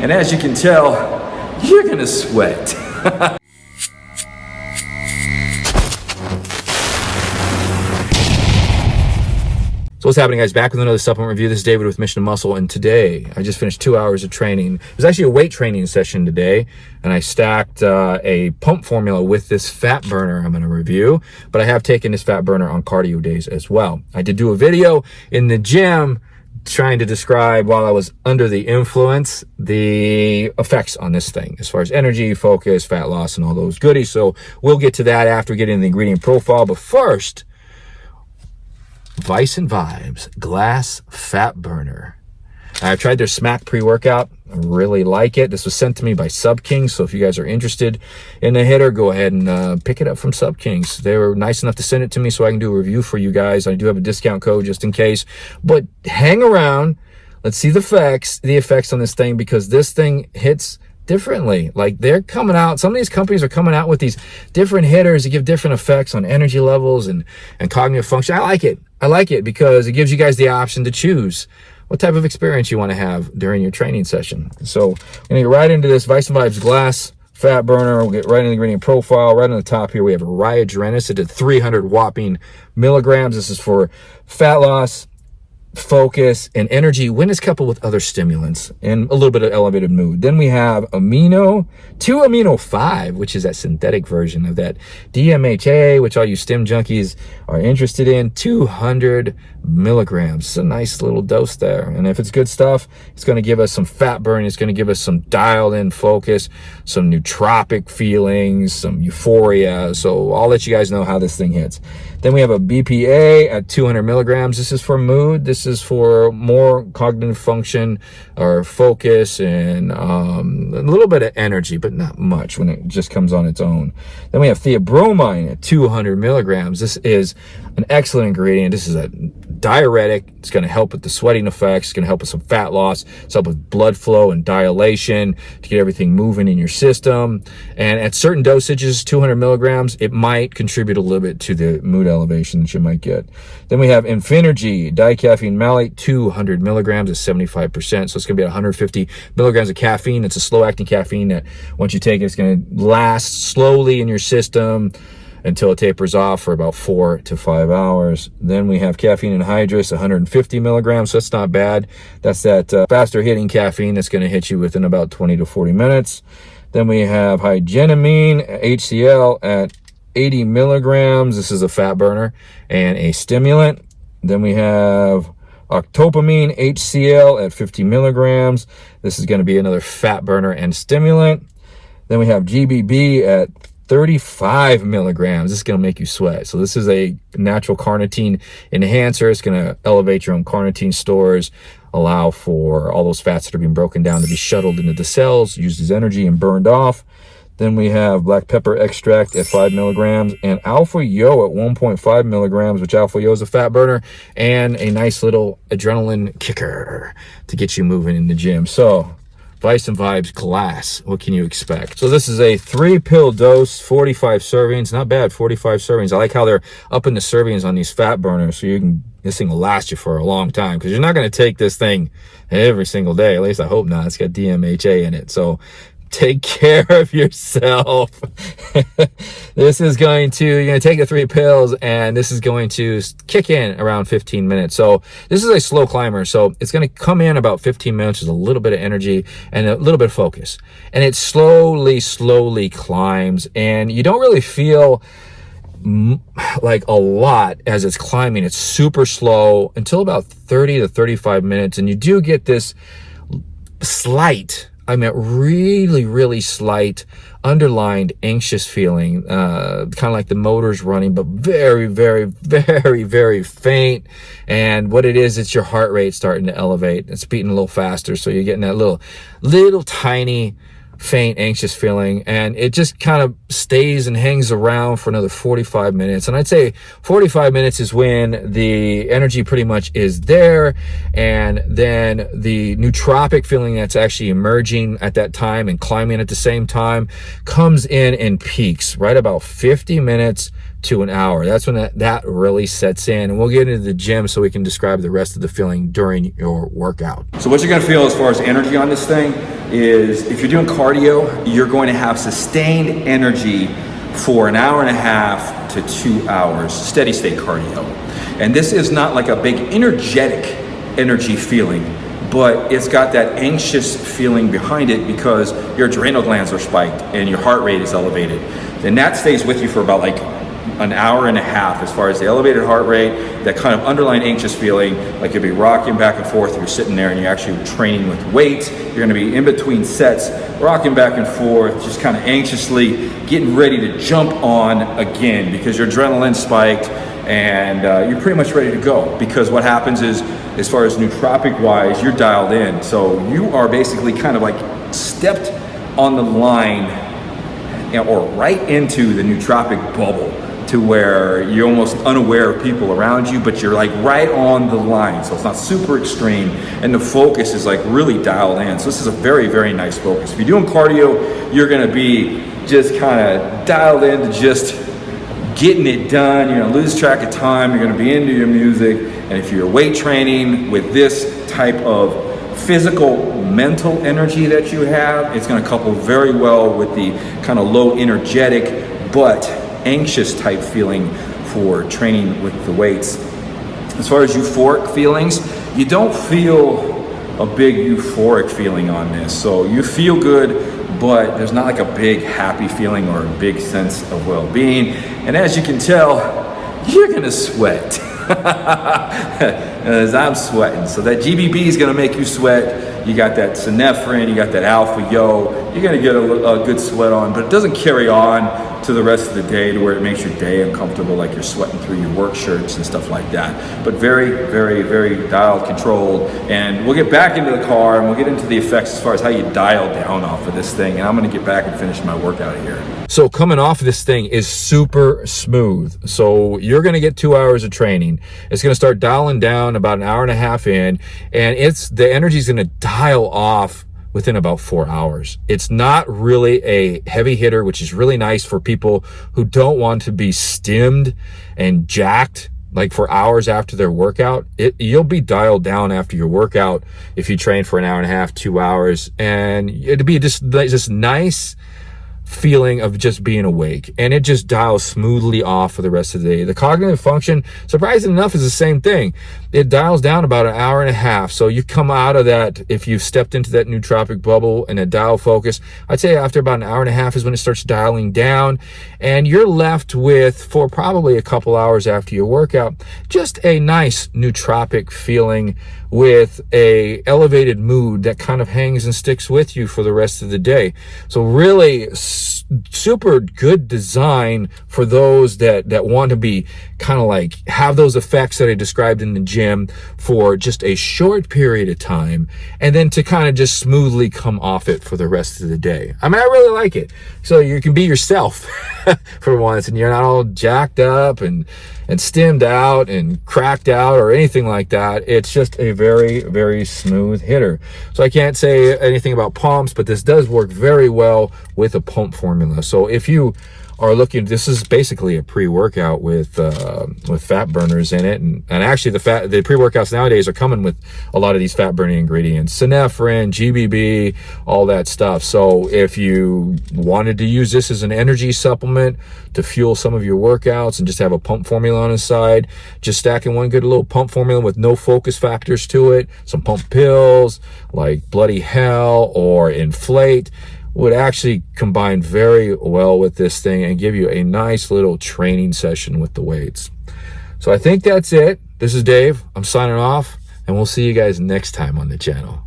And as you can tell, you're gonna sweat. So what's happening, guys? Back with another supplement review. This is David with Mission Muscle, and today I just finished 2 hours of training. It was actually a weight training session today, and I stacked a pump formula with this fat burner I'm going to review, but I have taken this fat burner on cardio days as well. I did do a video in the gym trying to describe, while I was under the influence, the effects on this thing as far as energy, focus, fat loss, and all those goodies. So we'll get to that after getting the ingredient profile, but first, Vice and Vibes Glass Fat Burner. I've tried their Smack pre-workout. I really like it. This was sent to me by Sub Kings, so if you guys are interested in the hitter, go ahead and pick it up from Sub Kings. They were nice enough to send it to me so I can do a review for you guys. I do have a discount code just in case, but hang around. Let's see the effects on this thing, because this thing hits differently. Like, they're coming out, some of these companies are coming out with these different hitters that give different effects on energy levels and cognitive function. I like it. I like it because it gives you guys the option to choose what type of experience you want to have during your training session. So I'm gonna get right into this Vice and Vibes Glass Fat Burner. We'll get right into the ingredient profile. Right on the top here, we have Ryogenesis. It did 300 whopping milligrams. This is for fat loss, focus, and energy when it's coupled with other stimulants and a little bit of elevated mood. Then we have Amino 5, which is that synthetic version of that DMHA, which all you STIM junkies are interested in. 200 milligrams. It's a nice little dose there, and if it's good stuff, it's going to give us some fat burn. It's going to give us some dialed in focus, some nootropic feelings, some euphoria. So I'll let you guys know how this thing hits. Then we have a BPA at 200 milligrams. This is for mood. This is for more cognitive function or focus and a little bit of energy, but not much when it just comes on its own. Then we have theobromine at 200 milligrams. This is an excellent ingredient. This is a diuretic. It's going to help with the sweating effects. It's going to help with some fat loss. It's help with blood flow and dilation to get everything moving in your system. And at certain dosages, 200 milligrams, it might contribute a little bit to the mood elevation that you might get. Then we have Infinergy dicaffeine malate, 200 milligrams is 75%. So it's going to be 150 milligrams of caffeine. It's a slow-acting caffeine that once you take it, it's going to last slowly in your system until it tapers off for about 4 to 5 hours. Then we have caffeine anhydrous, 150 milligrams. So that's not bad. That's that faster hitting caffeine that's going to hit you within about 20 to 40 minutes. Then we have hygenamine, HCl at 80 milligrams. This is a fat burner and a stimulant. Then we have octopamine, HCl at 50 milligrams. This is going to be another fat burner and stimulant. Then we have GBB at 35 milligrams. This is going to make you sweat. So this is a natural carnitine enhancer. It's going to elevate your own carnitine stores, allow for all those fats that are being broken down to be shuttled into the cells, used as energy and burned off. Then we have black pepper extract at 5 milligrams and alpha yo at 1.5 milligrams, which alpha yo is a fat burner and a nice little adrenaline kicker to get you moving in the gym. So Vice and Vibes Glass, what can you expect? So this is a 3-pill dose, 45 servings. Not bad, 45 servings. I like how they're up in the servings on these fat burners, so this thing will last you for a long time, because you're not going to take this thing every single day. At least I hope not. It's got DMHA in it, so take care of yourself. This is you're going to take the 3 pills, and this is going to kick in around 15 minutes. So this is a slow climber. So it's going to come in about 15 minutes with a little bit of energy and a little bit of focus. And it slowly climbs, and you don't really feel like a lot as it's climbing. It's super slow until about 30 to 35 minutes. And you do get this slight, really slight underlined anxious feeling, kind of like the motor's running, but very faint. And what it is, it's your heart rate starting to elevate. It's beating a little faster. So you're getting that little tiny faint anxious feeling, and it just kind of stays and hangs around for another 45 minutes. And I'd say 45 minutes is when the energy pretty much is there, and then the nootropic feeling that's actually emerging at that time and climbing at the same time comes in and peaks right about 50 minutes to an hour. That's when that really sets in, and we'll get into the gym so we can describe the rest of the feeling during your workout. So what you're going to feel as far as energy on this thing, is if you're doing cardio, you're going to have sustained energy for an hour and a half to 2 hours, steady state cardio. And this is not like a big energetic energy feeling, but it's got that anxious feeling behind it because your adrenal glands are spiked and your heart rate is elevated. And that stays with you for about like an hour and a half as far as the elevated heart rate, that kind of underlying anxious feeling, like you'll be rocking back and forth, you're sitting there and you're actually training with weights, you're gonna be in between sets, rocking back and forth, just kind of anxiously getting ready to jump on again because your adrenaline's spiked and you're pretty much ready to go. Because what happens is, as far as nootropic wise, you're dialed in. So you are basically kind of like stepped on the line or right into the nootropic bubble, to where you're almost unaware of people around you, but you're like right on the line. So it's not super extreme and the focus is like really dialed in. So this is a very, very nice focus. If you're doing cardio, you're gonna be just kind of dialed into just getting it done. You're gonna lose track of time, you're gonna be into your music. And if you're weight training with this type of physical, mental energy that you have, it's gonna couple very well with the kind of low energetic, but anxious type feeling for training with the weights. As far as euphoric feelings, you don't feel a big euphoric feeling on this. So you feel good, but there's not like a big happy feeling or a big sense of well-being. And as you can tell, you're gonna sweat. As I'm sweating. So that GBB is gonna make you sweat. You got that synephrine, you got that alpha yo, you're gonna get a good sweat on, but it doesn't carry on to the rest of the day to where it makes your day uncomfortable, like you're sweating through your work shirts and stuff like that. But very, very, very dialed, controlled. And we'll get back into the car and we'll get into the effects as far as how you dial down off of this thing. And I'm gonna get back and finish my workout here. So coming off of this thing is super smooth. So you're gonna get 2 hours of training. It's gonna start dialing down about an hour and a half in, and the energy's gonna dial off within about 4 hours. It's not really a heavy hitter, which is really nice for people who don't want to be stimmed and jacked like for hours after their workout. You'll be dialed down after your workout if you train for an hour and a half, 2 hours, and it'd be just this nice feeling of just being awake, and it just dials smoothly off for the rest of the day. The cognitive function, surprisingly enough, is the same thing. It dials down about an hour and a half. So you come out of that, if you've stepped into that nootropic bubble and a dial focus, I'd say after about an hour and a half is when it starts dialing down, and you're left with, for probably a couple hours after your workout, just a nice nootropic feeling with a elevated mood that kind of hangs and sticks with you for the rest of the day. So really super good design for those that want to be kind of like have those effects that I described in the gym for just a short period of time, and then to kind of just smoothly come off it for the rest of the day. I mean, I really like it. So you can be yourself for once, and you're not all jacked up and stimmed out and cracked out or anything like that. It's just a very, very smooth hitter. So I can't say anything about pumps, but this does work very well with a pump formula. So if you are looking, this is basically a pre-workout with fat burners in it, and actually the pre-workouts nowadays are coming with a lot of these fat burning ingredients, synephrine, GBB, all that stuff. So if you wanted to use this as an energy supplement to fuel some of your workouts and just have a pump formula on the side, just stacking one good little pump formula with no focus factors to it, some pump pills like Bloody Hell or Inflate, would actually combine very well with this thing and give you a nice little training session with the weights. So I think that's it. This is Dave. I'm signing off, and we'll see you guys next time on the channel.